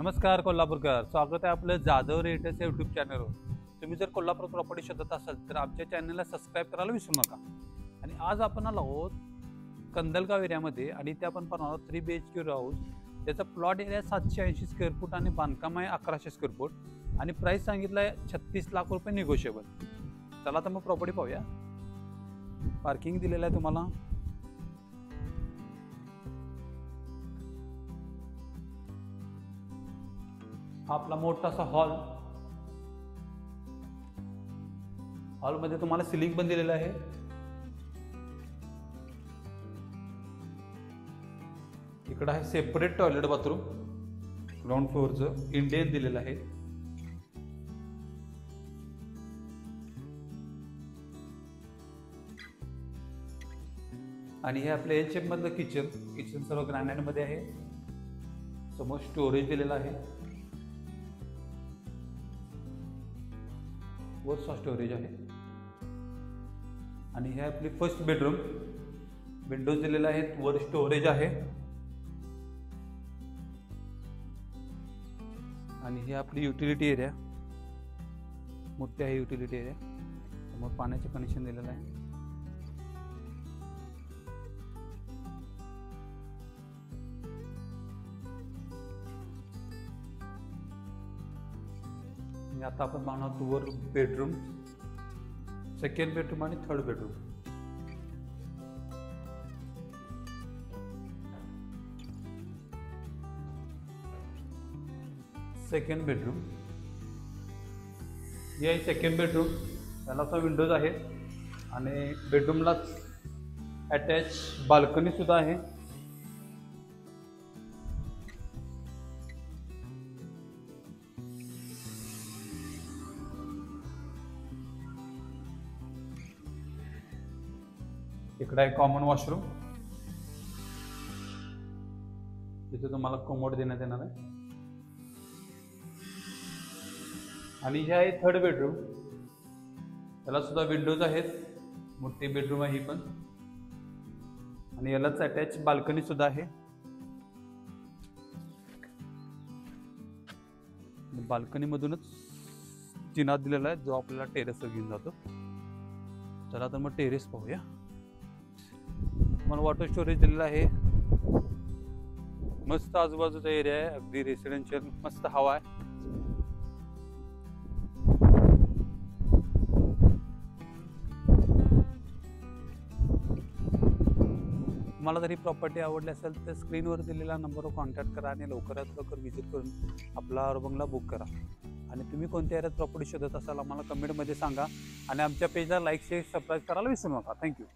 नमस्कार कोल्हापूरकर, स्वागत आहे आपलं जाधव रेटर्स यूट्यूब चॅनलवर। तुम्ही जर कोल्हापूर प्रॉपर्टी शोधत असाल तर आमच्या चॅनलला सबस्क्राईब करायला विसरू नका। आणि आज आपण आलो आहोत कंदलगाव एरियामध्ये आणि ते आपण पाहणार आहोत 3 BHK हाऊस। त्याचा प्लॉट एरिया 780 स्क्वेअर फूट आणि बांधकाम आहे 1100 स्क्वेअर फूट आणि प्राइस सांगितलं आहे 36 लाख रुपये निगोशिएबल। चला तर मग प्रॉपर्टी पाहूया। पार्किंग दिलेलं आहे तुम्हाला। आपला मोठासा हॉल मध्ये तुम्हाला सिलिंग पण दिलेलं आहे। इकडे आहे सेपरेट टॉयलेट बाथरूम, ग्राउंड फ्लोअरचं इंडियन दिलेलं आहे। आणि हे आपलं एल शेप मधलं किचन सर्व ग्रॅनाइट मध्ये आहे। समोर स्टोरेज दिलेला आहे, वरचा स्टोरेज आहे। आणि हे आपली फर्स्ट बेडरूम, विंडोज दिलेला आहे, वर स्टोरेज आहे। आणि हे आपली युटिलिटी एरिया, मोठी आहे युटिलिटी एरिया। समोर पाण्याचे कनेक्शन दिलेलं आहे। आता आपण पाहणार वर बेडरूम, सेकंड बेडरूम आणि थर्ड बेडरूम। सेकंड बेडरूम, हे आहे सेकंड बेडरूम। त्याला असा विंडोज आहे आणि बेडरूमला अटॅच बाल्कनी सुद्धा आहे। इकडे आहे कॉमन वॉशरूम, तिथे तुम्हाला कोमोड देण्यात येणार आहे। आणि हे आहे थर्ड बेडरूम, त्याला सुद्धा विंडोज आहेत, मोठी बेडरूम आहे ही पण। आणि यालाच अटॅच बाल्कनी सुद्धा आहे। बाल्कनी मधूनच जिना दिलेला आहे जो आपल्याला टेरेसवर घेऊन जातो। चला तर मग टेरेस पाहूया। मला वॉटर स्टोरेज दिलेला आहे, मस्त आजूबाजूचा एरिया आहे, अगदी रेसिडेन्शियल, मस्त हवा आहे। तुम्हाला जरी प्रॉपर्टी आवडली असेल तर स्क्रीनवर दिलेल्या नंबरवर कॉन्टॅक्ट करा आणि लवकरात लवकर व्हिजिट करून आपला बंगला बुक करा। आणि तुम्ही कोणत्या एरियात प्रॉपर्टी शोधत असाल आम्हाला कमेंटमध्ये सांगा आणि आमच्या पेजला लाईक शेअर सबस्क्राईब करायला विसरू नका। थँक्यू।